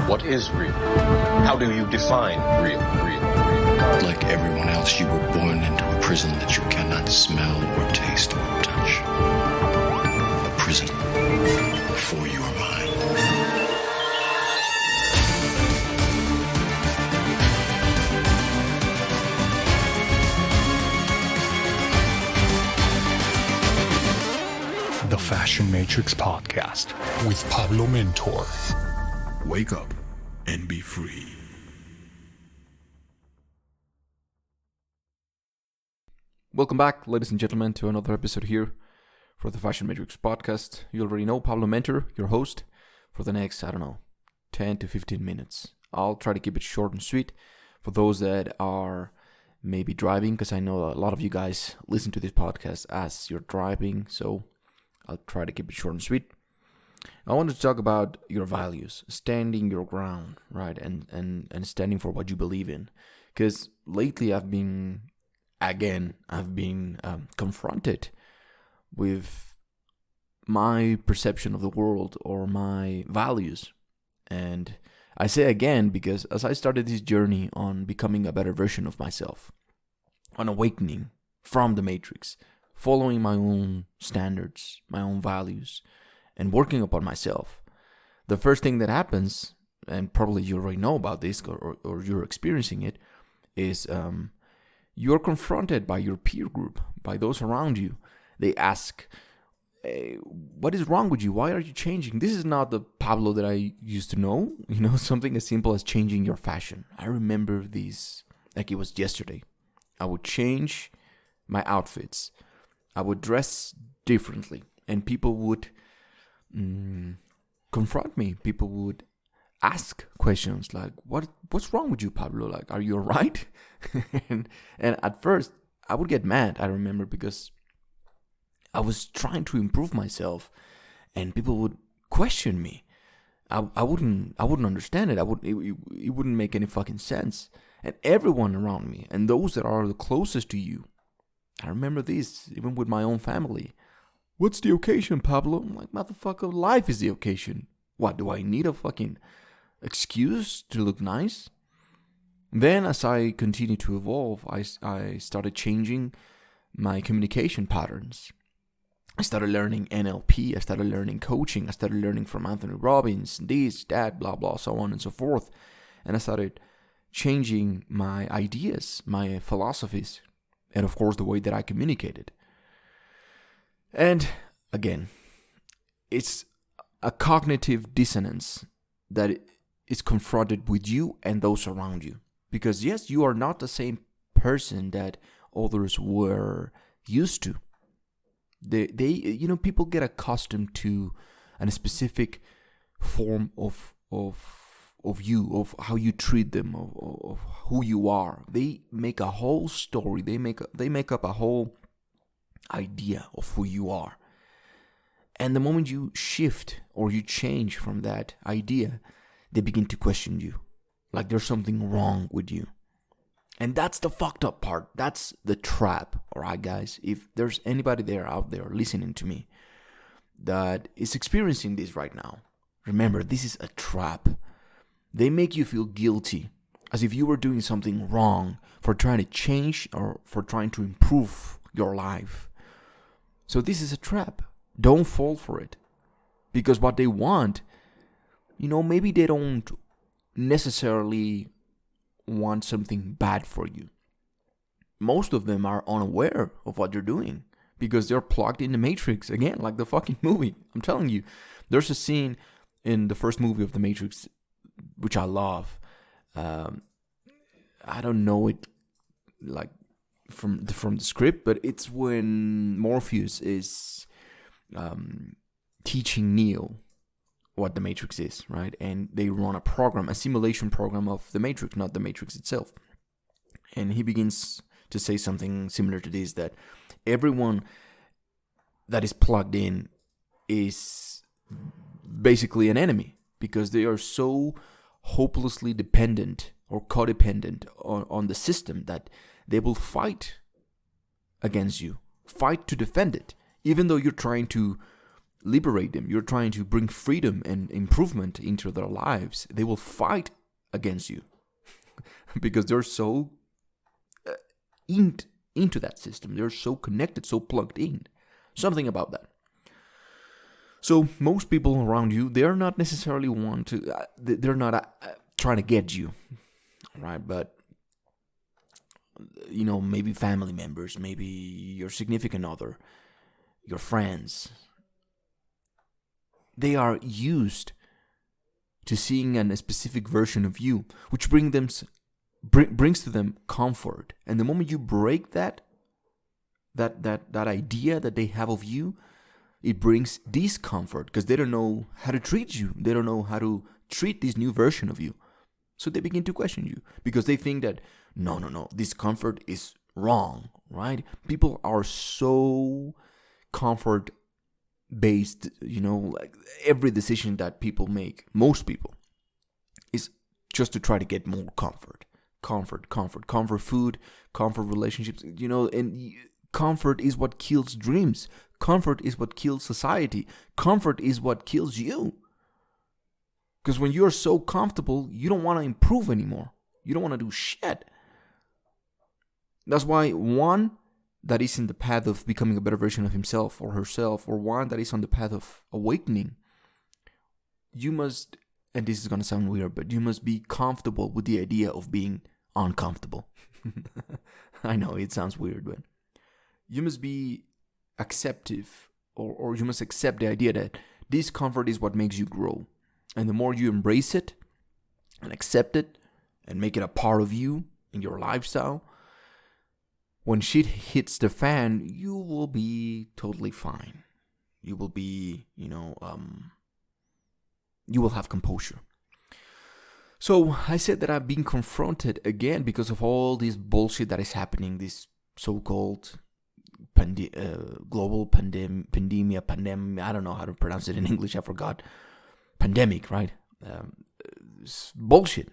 What is real? How do you define real? Like everyone else, you were born into a prison that you cannot smell or taste or touch. A prison for your mind. The Fashion Matrix Podcast with Pablo Mentor. Wake up and be free. Welcome back, ladies and gentlemen, to another episode here for the Fashion Matrix Podcast. You already know Pablo Mentor, your host, for the next, 10 to 15 minutes. I'll try to keep it short and sweet for those that are maybe driving, because I know a lot of you guys listen to this podcast as you're driving, so I'll try to keep it short and sweet. I want to talk about your values, standing your ground, right, and standing for what you believe in. Because lately I've been confronted with my perception of the world or my values. And I say again because as I started this journey on becoming a better version of myself, on awakening from the Matrix, following my own standards, my own values, and working upon myself, the first thing that happens, and probably you already know about this or you're experiencing it, is you're confronted by your peer group, by those around you. They ask, hey, what is wrong with you? Why are you changing? This is not the Pablo that I used to know. Something as simple as changing your fashion. I remember this like it was yesterday. I would change my outfits. I would dress differently, and people would confront me. People would ask questions like, what's wrong with you, Pablo? Like, are you all right? and at first, I would get mad, I remember, because I was trying to improve myself, and people would question me. I wouldn't understand it. It wouldn't make any fucking sense. And everyone around me, and those that are the closest to you, I remember this, even with my own family. What's the occasion, Pablo? I'm like, motherfucker, life is the occasion. What, do I need a fucking excuse to look nice? Then as I continued to evolve, I started changing my communication patterns. I started learning NLP, I started learning coaching, I started learning from Anthony Robbins, this, that, blah, blah, so on and so forth. And I started changing my ideas, my philosophies, and of course the way that I communicated. And again, it's a cognitive dissonance that is confronted with you and those around you. Because yes, you are not the same person that others were used to. They people get accustomed to a specific form of you, of how you treat them, of who you are. They make a whole story. They make up a whole idea of who you are. And the moment you shift or you change from that idea, they begin to question you. Like there's something wrong with you. And that's the fucked up part. That's the trap. Alright, guys? If there's anybody out there listening to me that is experiencing this right now, remember, this is a trap. They make you feel guilty, as if you were doing something wrong for trying to change or for trying to improve your life. So this is a trap. Don't fall for it. Because what they want, maybe they don't necessarily want something bad for you. Most of them are unaware of what you're doing because they're plugged in the Matrix, again, like the fucking movie. I'm telling you, there's a scene in the first movie of the Matrix which I love. I don't know it like from the script, but it's when Morpheus is teaching Neo what the Matrix is, right? And they run a simulation program of the Matrix, not the Matrix itself. And he begins to say something similar to this, that everyone that is plugged in is basically an enemy because they are so hopelessly dependent or codependent on the system that they will fight against you, fight to defend it, even though you're trying to liberate them, you're trying to bring freedom and improvement into their lives, they will fight against you because they're so into that system. They're so connected, so plugged in. Something about that. So most people around you, they're not necessarily they're not trying to get you, right? But, maybe family members, maybe your significant other, your friends, they are used to seeing a specific version of you, which brings to them comfort. And the moment you break that idea that they have of you, it brings discomfort because they don't know how to treat you. They don't know how to treat this new version of you. So they begin to question you because they think that, no, this comfort is wrong, right? People are so comfort based, like every decision that people make, most people, is just to try to get more comfort food, comfort relationships, and comfort is what kills dreams. Comfort is what kills society. Comfort is what kills you. Because when you're so comfortable, you don't want to improve anymore. You don't want to do shit. That's why one that is in the path of becoming a better version of himself or herself, or one that is on the path of awakening, you must, and this is going to sound weird, but you must be comfortable with the idea of being uncomfortable. I know it sounds weird, but you must be acceptive, or you must accept the idea that discomfort is what makes you grow. And the more you embrace it and accept it and make it a part of you in your lifestyle, when shit hits the fan, you will be totally fine. You will be, you will have composure. So I said that I've been confronted again because of all this bullshit that is happening, this so-called global pandemic, I don't know how to pronounce it in English, I forgot. Pandemic, right? Bullshit.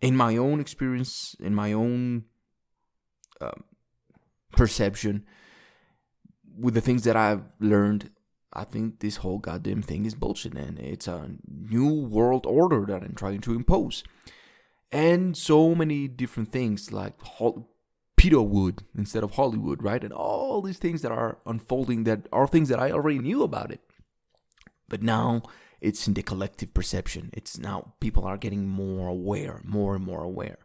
In my own experience, in my own perception, with the things that I've learned, I think this whole goddamn thing is bullshit, and it's a new world order that I'm trying to impose. And so many different things like Peterwood instead of Hollywood, right? And all these things that are unfolding that are things that I already knew about it. But now it's in the collective perception. It's now people are getting more and more aware.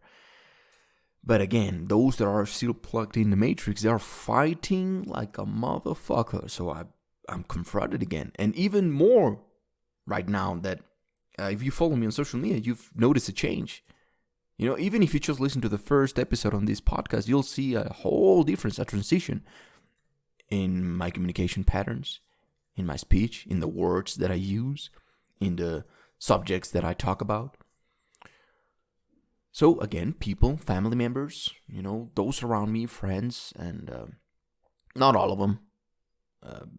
But again, those that are still plugged in the matrix, they are fighting like a motherfucker. So I'm confronted again. And even more right now that if you follow me on social media, you've noticed a change. Even if you just listen to the first episode on this podcast, you'll see a whole difference, a transition in my communication patterns, in my speech, in the words that I use, in the subjects that I talk about. So again, people, family members, those around me, friends, and not all of them,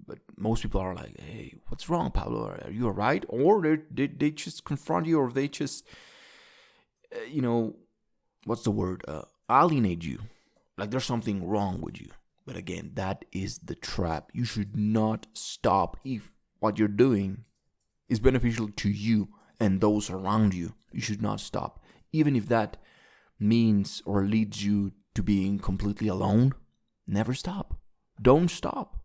but most people are like, hey, what's wrong, Pablo? Are you all right? Or they just confront you, or they just, what's the word? Alienate you. Like there's something wrong with you. But again, that is the trap. You should not stop if what you're doing is beneficial to you and those around you. You should not stop. Even if that means or leads you to being completely alone, never stop. Don't stop.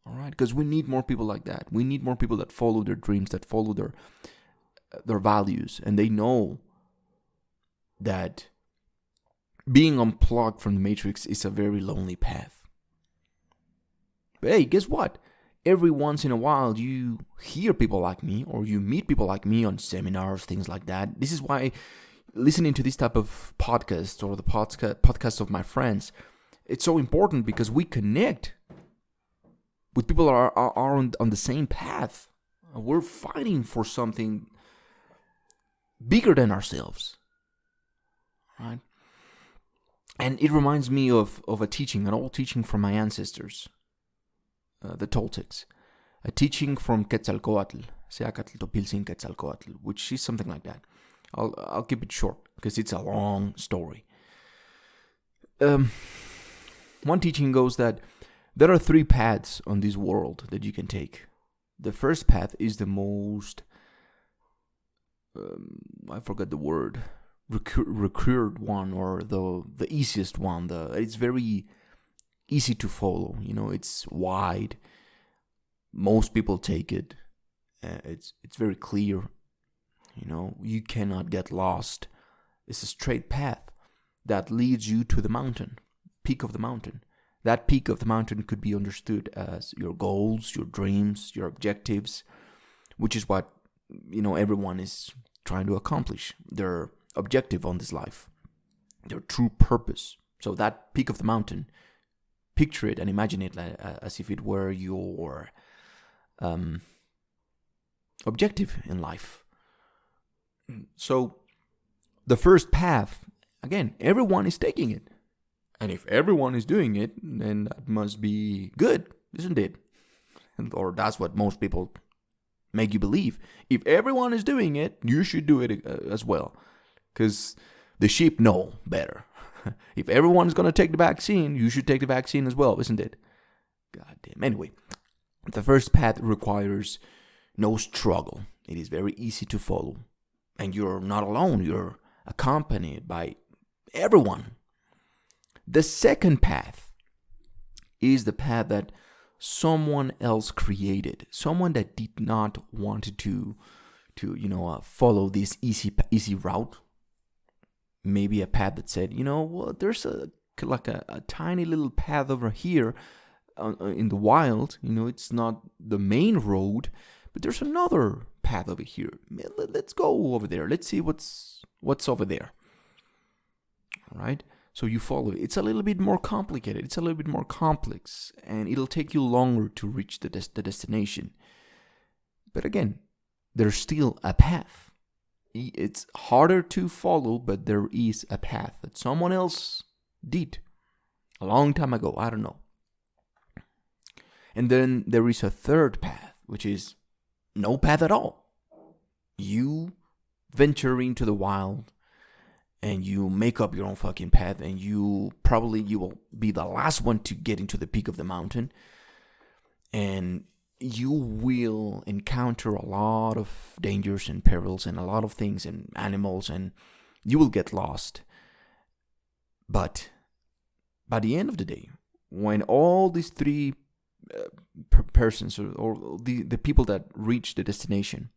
All right? Because we need more people like that. We need more people that follow their dreams, that follow their values. And they know that being unplugged from the matrix is a very lonely path. But hey, guess what? Every once in a while, you hear people like me, or you meet people like me on seminars, things like that. This is why listening to this type of podcast, or the podcast of my friends, it's so important, because we connect with people that are on the same path. We're fighting for something bigger than ourselves, right? And it reminds me of a teaching, an old teaching from my ancestors, the Toltecs, a teaching from Quetzalcoatl, Seacatl Topiltzin Quetzalcoatl, which is something like that. I'll keep it short because it's a long story. One teaching goes that there are 3 paths on this world that you can take. The first path is the most, I forgot the word, recurred one, or the easiest one. It's very easy to follow. It's wide. Most people take it. It's very clear. You cannot get lost. It's a straight path that leads you to the mountain, peak of the mountain. That peak of the mountain could be understood as your goals, your dreams, your objectives, which is what, everyone is trying to accomplish. Their objective on this life, their true purpose. So that peak of the mountain, picture it and imagine it as if it were your objective in life. So the first path, again, everyone is taking it. And if everyone is doing it, then that must be good, isn't it? Or that's what most people make you believe. If everyone is doing it, you should do it as well. Because the sheep know better. If everyone is going to take the vaccine, you should take the vaccine as well, isn't it? God damn. Anyway, the first path requires no struggle. It is very easy to follow. And you're not alone. You're accompanied by everyone. The second path is the path that someone else created. Someone that did not want to follow this easy route. Maybe a path that said, there's a tiny little path over here in the wild. It's not the main road, but there's another path over here. Let's go over there. Let's see what's over there. All right. So you follow it. It's a little bit more complicated. It's a little bit more complex, and it'll take you longer to reach the destination. But again, there's still a path. It's harder to follow, but there is a path that someone else did a long time ago. I don't know. And then there is a third path, which is no path at all. You venture into the wild, and you make up your own fucking path, and you will be the last one to get into the peak of the mountain, and you will encounter a lot of dangers and perils and a lot of things and animals, and you will get lost. But by the end of the day, when all these three persons or the people that reach the destination,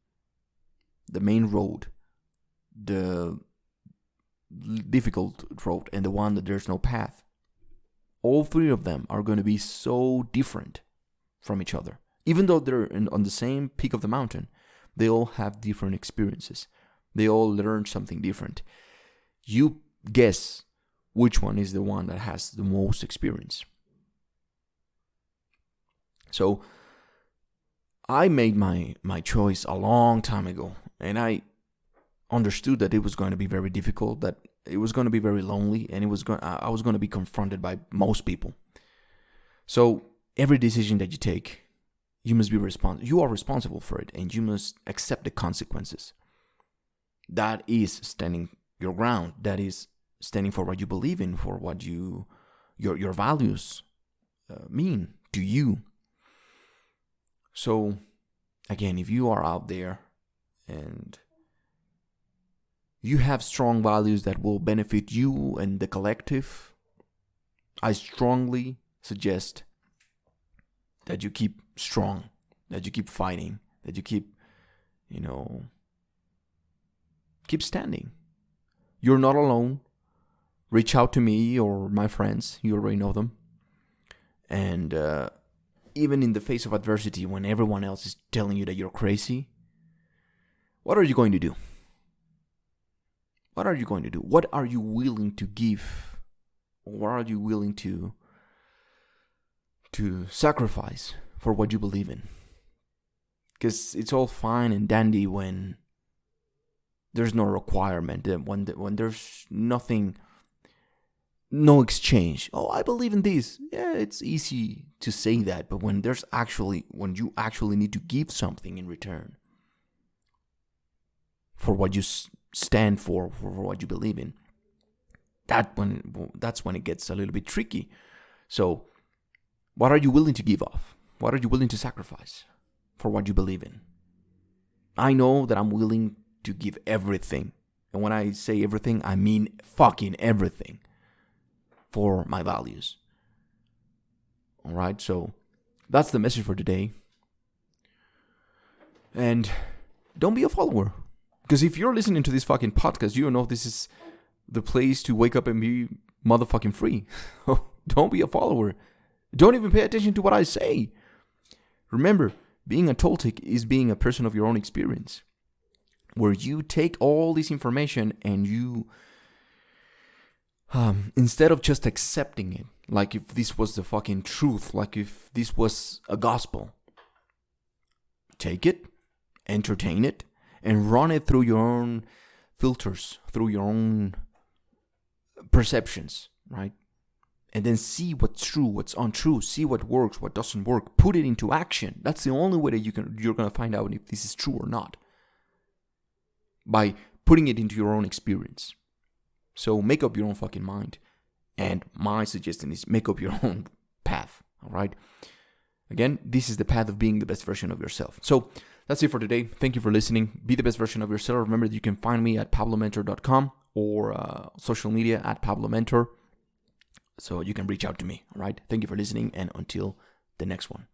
the main road, the difficult road, and the one that there's no path, all three of them are going to be so different from each other. Even though they're on the same peak of the mountain, they all have different experiences. They all learn something different. You guess which one is the one that has the most experience. So I made my choice a long time ago, and I understood that it was going to be very difficult, that it was going to be very lonely, and I was going to be confronted by most people. So every decision that you take, you must be responsible. You are responsible for it, and you must accept the consequences. That is standing your ground. That is standing for what you believe in, for what your values mean to you. So, again, if you are out there and you have strong values that will benefit you and the collective, I strongly suggest that you keep strong, that you keep fighting, that you keep standing. You're not alone. Reach out to me or my friends. You already know them. And even in the face of adversity, when everyone else is telling you that you're crazy, what are you going to do? What are you going to do? What are you willing to give? What are you willing to sacrifice for what you believe in? Because it's all fine and dandy when there's no requirement, when there's nothing, no exchange. Oh, I believe in this. Yeah, it's easy to say that, but when you actually need to give something in return for what you stand for what you believe in, that's when it gets a little bit tricky. So, what are you willing to give off? What are you willing to sacrifice for what you believe in. I know that I'm willing to give everything. And when I say everything, I mean fucking everything for my values. All right, so that's the message for today. And don't be a follower. Because if you're listening to this fucking podcast, you know this is the place to wake up and be motherfucking free. Don't be a follower. Don't even pay attention to what I say. Remember, being a Toltec is being a person of your own experience. Where you take all this information and you, instead of just accepting it, like if this was the fucking truth, like if this was a gospel, take it, entertain it, and run it through your own filters, through your own perceptions, right? And then see what's true, what's untrue, see what works, what doesn't work, put it into action. That's the only way that you're gonna find out if this is true or not. By putting it into your own experience. So make up your own fucking mind. And my suggestion is make up your own path. All right. Again, this is the path of being the best version of yourself. So that's it for today. Thank you for listening. Be the best version of yourself. Remember that you can find me at pablomentor.com or social media at pablomentor. So you can reach out to me. All right. Thank you for listening. And until the next one.